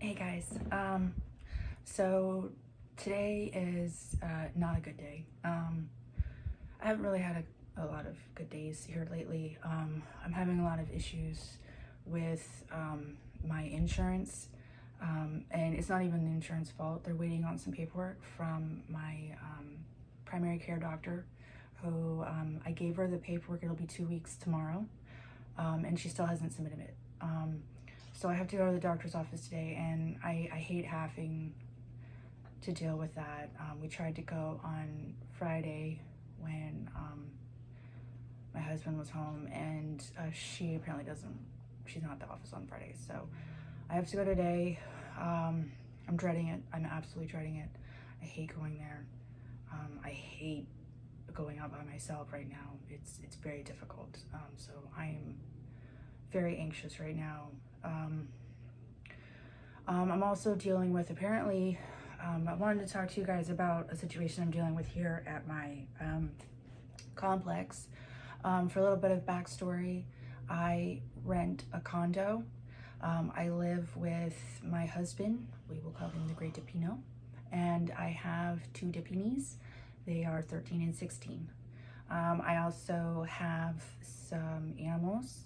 Hey guys, so today is not a good day. I haven't really had a lot of good days here lately. I'm having a lot of issues with my insurance, and it's not even the insurance fault. They're waiting on some paperwork from my primary care doctor, who I gave her the paperwork. It'll be 2 weeks tomorrow, and she still hasn't submitted it. So I have to go to the doctor's office today, and I hate having to deal with that. We tried to go on Friday when my husband was home, and she apparently she's not at the office on Fridays. So I have to go today. I'm dreading it. I'm absolutely dreading it. I hate going there. I hate going out by myself right now. It's very difficult. So I am very anxious right now. I'm also dealing with, apparently, I wanted to talk to you guys about a situation I'm dealing with here at my complex. For a little bit of backstory, I rent a condo. I live with my husband. We will call him the Great Dipino. And I have 2 Dipinis. They are 13 and 16. I also have some animals,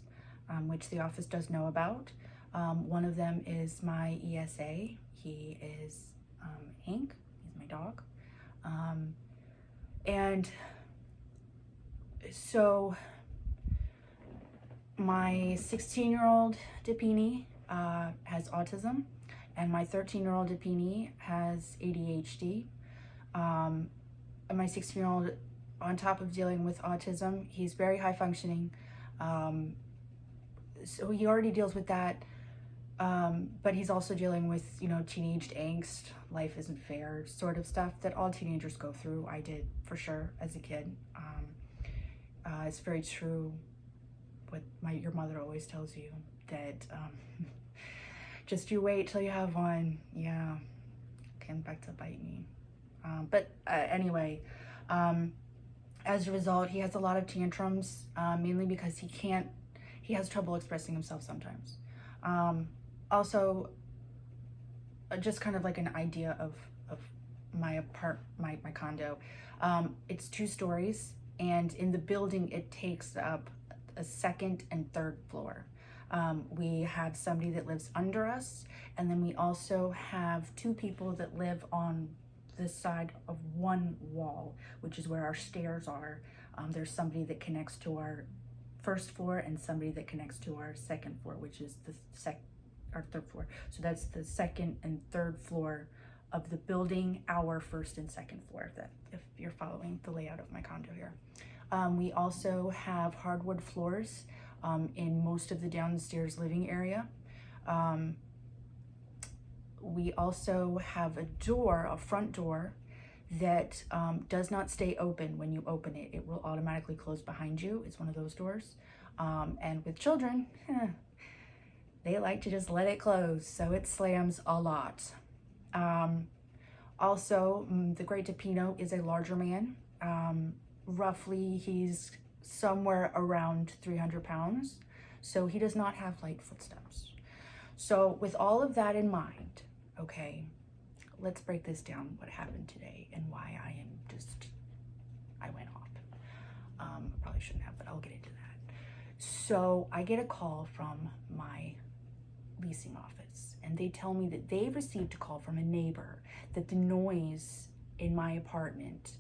which the office does know about. One of them is my ESA. He is Hank. He's my dog. And so my 16-year-old Dipini has autism, and my 13-year-old Dipini has ADHD. My 16-year-old, on top of dealing with autism, he's very high functioning. So he already deals with that, but he's also dealing with, teenage angst, life isn't fair sort of stuff that all teenagers go through. I did for sure as a kid. It's very true what your mother always tells you, that just you wait till you have one. Yeah, came back to bite me. But anyway, as a result, he has a lot of tantrums, mainly because he has trouble expressing himself sometimes. Also, just kind of like an idea of my condo. It's 2 stories, and in the building, it takes up a 2nd and 3rd floor. We have somebody that lives under us, and then we also have 2 people that live on the side of one wall, which is where our stairs are. There's somebody that connects to our 1st floor and somebody that connects to our 2nd floor, which is our 3rd floor. So that's the 2nd and 3rd floor of the building, our 1st and 2nd floor, if you're following the layout of my condo here. We also have hardwood floors in most of the downstairs living area. We also have a front door that does not stay open when you open it. It will automatically close behind you. It's one of those doors. And with children, they like to just let it close, so it slams a lot. Also, the Great Dipino is a larger man. Roughly, he's somewhere around 300 pounds, so he does not have light footsteps. So with all of that in mind, okay, let's break this down, what happened today and why I went off. I probably shouldn't have, but I'll get into that. So I get a call from my leasing office, and they tell me that they received a call from a neighbor that the noise in my apartment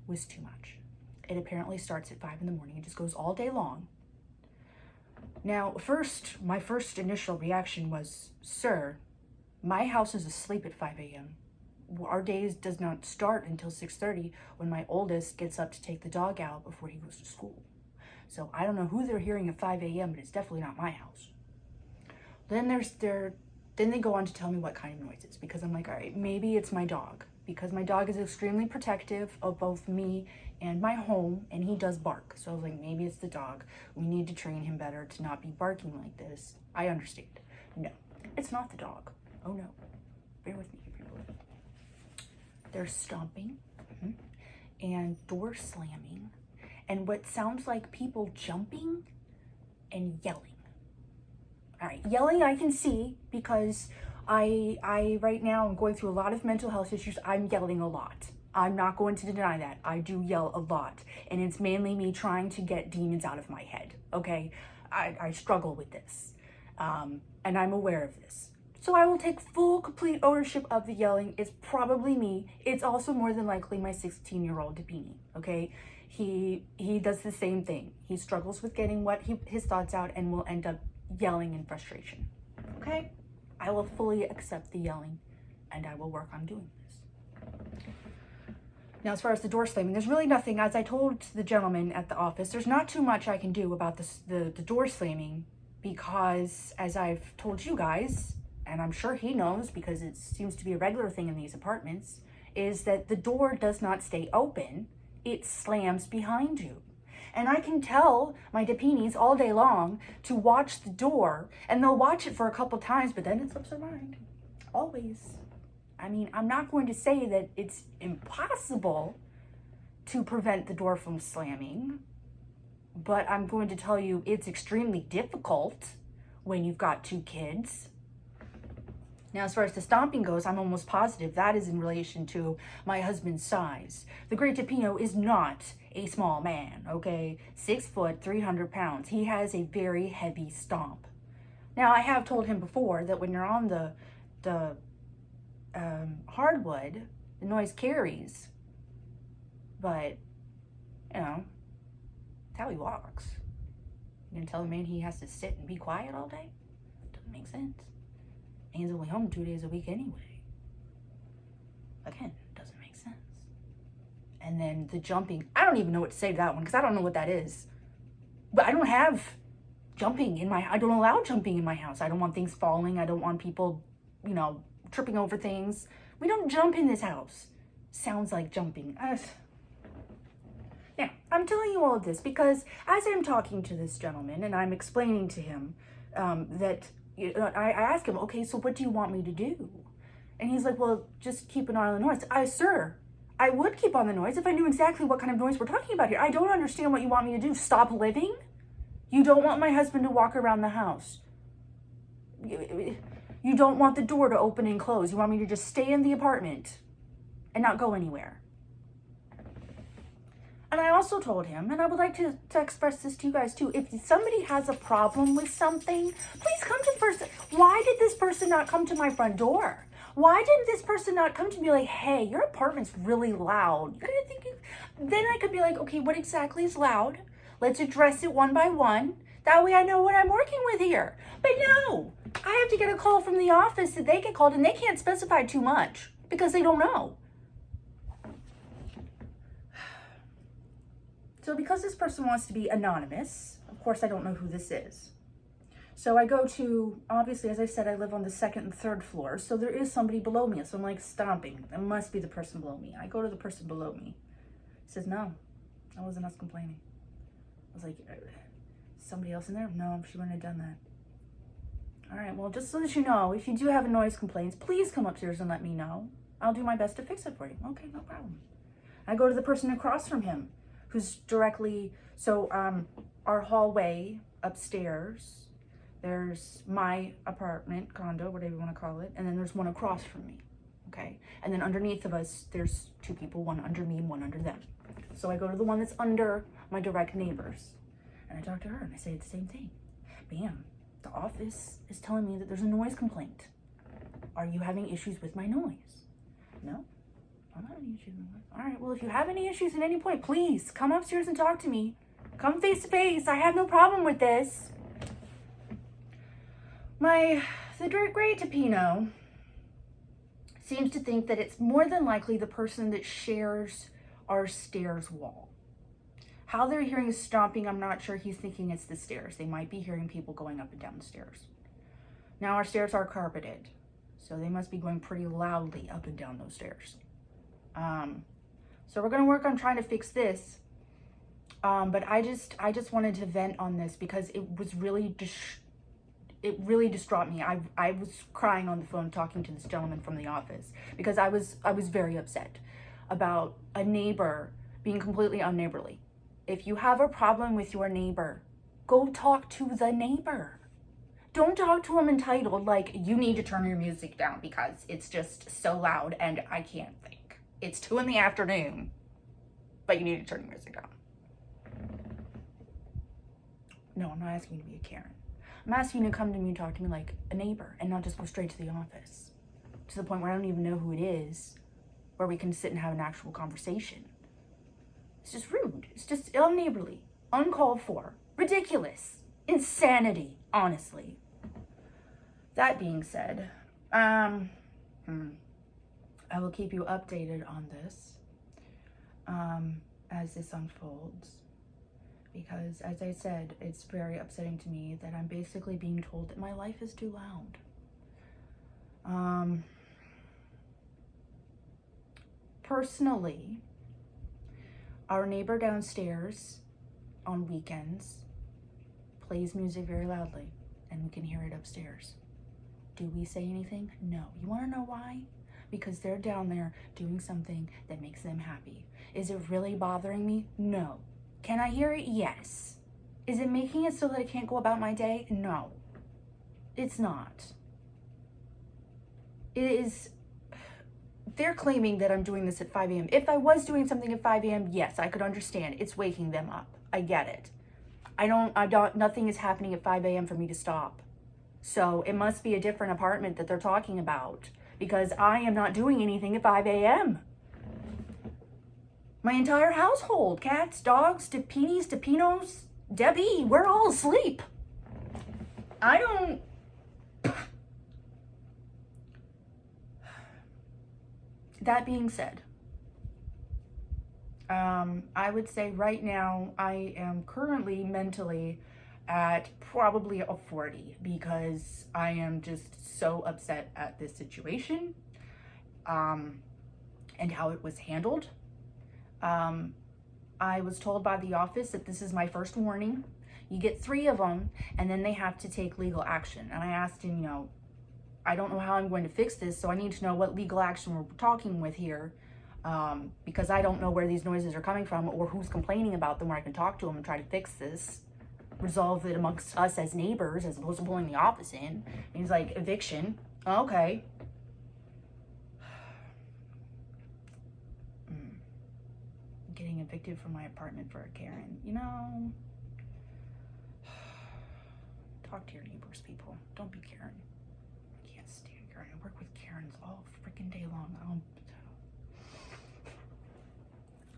was too much. It apparently starts at 5 in the morning. It just goes all day long. Now, my first initial reaction was, sir, my house is asleep at 5 a.m. Our days does not start until 6:30 when my oldest gets up to take the dog out before he goes to school. So I don't know who they're hearing at 5 a.m., but it's definitely not my house. Then they go on to tell me what kind of noises, because I'm like, all right, maybe it's my dog, because my dog is extremely protective of both me and my home, and he does bark. So I was like, maybe it's the dog. We need to train him better to not be barking like this. I understand. No, it's not the dog. Oh no, bear with me, if you will. They're stomping and door slamming and what sounds like people jumping and yelling. All right, yelling I can see because I right now I'm going through a lot of mental health issues. I'm yelling a lot. I'm not going to deny that. I do yell a lot. And it's mainly me trying to get demons out of my head, okay? I struggle with this. And I'm aware of this. So I will take full, complete ownership of the yelling. It's probably me. It's also more than likely my 16-year-old Dapini, okay? He does the same thing. He struggles with getting his thoughts out and will end up yelling in frustration, okay? I will fully accept the yelling and I will work on doing this. Now, as far as the door slamming, there's really nothing, as I told the gentleman at the office, there's not too much I can do about the door slamming because, as I've told you guys, and I'm sure he knows because it seems to be a regular thing in these apartments, is that the door does not stay open. It slams behind you. And I can tell my Dapinis all day long to watch the door, and they'll watch it for a couple times, but then it slips their mind. Always. I mean, I'm not going to say that it's impossible to prevent the door from slamming, but I'm going to tell you it's extremely difficult when you've got 2 kids. Now, as far as the stomping goes, I'm almost positive that is in relation to my husband's size. The Great Tapino is not a small man, okay? 6 foot, 300 pounds. He has a very heavy stomp. Now, I have told him before that when you're on the hardwood, the noise carries. But, you know, that's how he walks. You're gonna tell a man he has to sit and be quiet all day? Doesn't make sense. And he's only home 2 days a week anyway. Again, doesn't make sense. And then the jumping, I don't even know what to say to that one because I don't know what that is. But I don't have jumping in I don't allow jumping in my house. I don't want things falling. I don't want people, you know, tripping over things. We don't jump in this house. Sounds like jumping. Now, I'm telling you all of this because as I'm talking to this gentleman and I'm explaining to him that I ask him, okay, so what do you want me to do? And he's like, well, just keep an eye on the noise. Sir, I would keep on the noise if I knew exactly what kind of noise we're talking about here. I don't understand what you want me to do. Stop living? You don't want my husband to walk around the house. You don't want the door to open and close. You want me to just stay in the apartment and not go anywhere. And I also told him, and I would like to express this to you guys too, if somebody has a problem with something, please come to the person. Why did this person not come to my front door? Why didn't this person not come to me like, hey, your apartment's really loud? You're gonna think, then I could be like, okay, what exactly is loud? Let's address it one by one. That way I know what I'm working with here. But no, I have to get a call from the office that they get called and they can't specify too much because they don't know. So because this person wants to be anonymous, of course I don't know who this is. So I go to, obviously, as I said, I live on the 2nd and 3rd floors, so there is somebody below me. So I'm like stomping. It must be the person below me. I go to the person below me. He says, no, that wasn't us complaining. I was like, somebody else in there? No, she wouldn't have done that. All right, well, just so that you know, if you do have noise complaints, please come upstairs and let me know. I'll do my best to fix it for you. Okay, no problem. I go to the person across from him, who's directly, so our hallway upstairs, there's my apartment, condo, whatever you want to call it, and then there's one across from me, okay? And then underneath of us, there's 2 people, one under me and one under them. So I go to the one that's under my direct neighbors, and I talk to her, and I say the same thing. Bam, the office is telling me that there's a noise complaint. Are you having issues with my noise? No. I'm not having issues. All right, well, if you have any issues at any point, please come upstairs and talk to me. Come face to face. I have no problem with this. The Great Tapino seems to think that it's more than likely the person that shares our stairs wall. How they're hearing stomping, I'm not sure. He's thinking it's the stairs. They might be hearing people going up and down the stairs. Now, our stairs are carpeted, so they must be going pretty loudly up and down those stairs. So we're going to work on trying to fix this. But I just wanted to vent on this because it was really, it really distraught me. I was crying on the phone talking to this gentleman from the office because I was very upset about a neighbor being completely unneighborly. If you have a problem with your neighbor, go talk to the neighbor. Don't talk to him entitled like you need to turn your music down because it's just so loud and I can't think. It's 2 in the afternoon, but you need to turn your music down. No, I'm not asking you to be a Karen. I'm asking you to come to me and talk to me like a neighbor and not just go straight to the office. To the point where I don't even know who it is, where we can sit and have an actual conversation. It's just rude. It's just unneighborly, uncalled for, ridiculous, insanity, honestly. That being said, I will keep you updated on this as this unfolds. Because, as I said, it's very upsetting to me that I'm basically being told that my life is too loud. Personally, our neighbor downstairs on weekends plays music very loudly, and we can hear it upstairs. Do we say anything? No. You want to know why? Because they're down there doing something that makes them happy. Is it really bothering me? No. Can I hear it? Yes. Is it making it so that I can't go about my day? No. It's not. It is... They're claiming that I'm doing this at 5 a.m. If I was doing something at 5 a.m., yes, I could understand. It's waking them up. I get it. Nothing is happening at 5 a.m. for me to stop. So it must be a different apartment that they're talking about because I am not doing anything at 5 a.m. My entire household, cats, dogs, Depinis, Depinos, Debbie, we're all asleep. I don't... That being said, I would say right now I am currently mentally at probably a 40 because I am just so upset at this situation and how it was handled. I was told by the office that this is my first warning. You get 3 of them and then they have to take legal action. And I asked him, I don't know how I'm going to fix this, so I need to know what legal action we're talking with here, because I don't know where these noises are coming from or who's complaining about them, where I can talk to them and try to fix this, resolve it amongst us as neighbors as opposed to pulling the office in. And he's like, eviction. Okay. Getting evicted from my apartment for a Karen. Talk to your neighbors, people. Don't be Karen. I can't stand Karen. I work with Karens all freaking day long.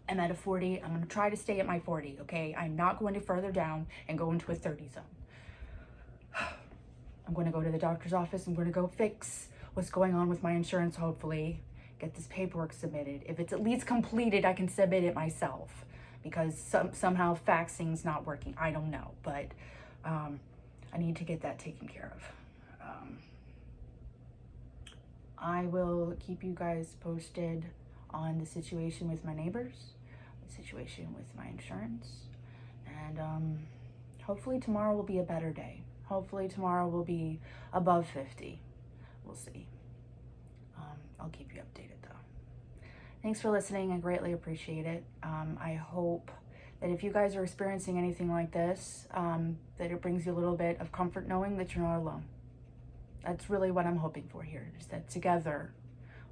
I'm at a 40. I'm going to try to stay at my 40, okay? I'm not going to further down and go into a 30 zone. I'm going to go to the doctor's office. I'm going to go fix what's going on with my insurance, hopefully. Get this paperwork submitted. If it's at least completed, I can submit it myself because somehow faxing's not working. I don't know, but I need to get that taken care of. I will keep you guys posted on the situation with my neighbors, the situation with my insurance, and hopefully tomorrow will be a better day. Hopefully tomorrow will be above 50. We'll see. I'll keep you updated though. Thanks for listening. I greatly appreciate it. I hope that if you guys are experiencing anything like this, that it brings you a little bit of comfort knowing that you're not alone. That's really what I'm hoping for here, is that together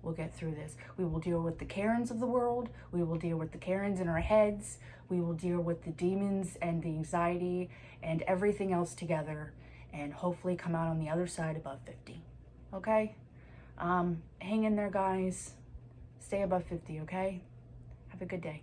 we'll get through this. We will deal with the Karens of the world. We will deal with the Karens in our heads. We will deal with the demons and the anxiety and everything else together and hopefully come out on the other side above 50. Okay? Hang in there, guys. Stay above 50, okay? Have a good day.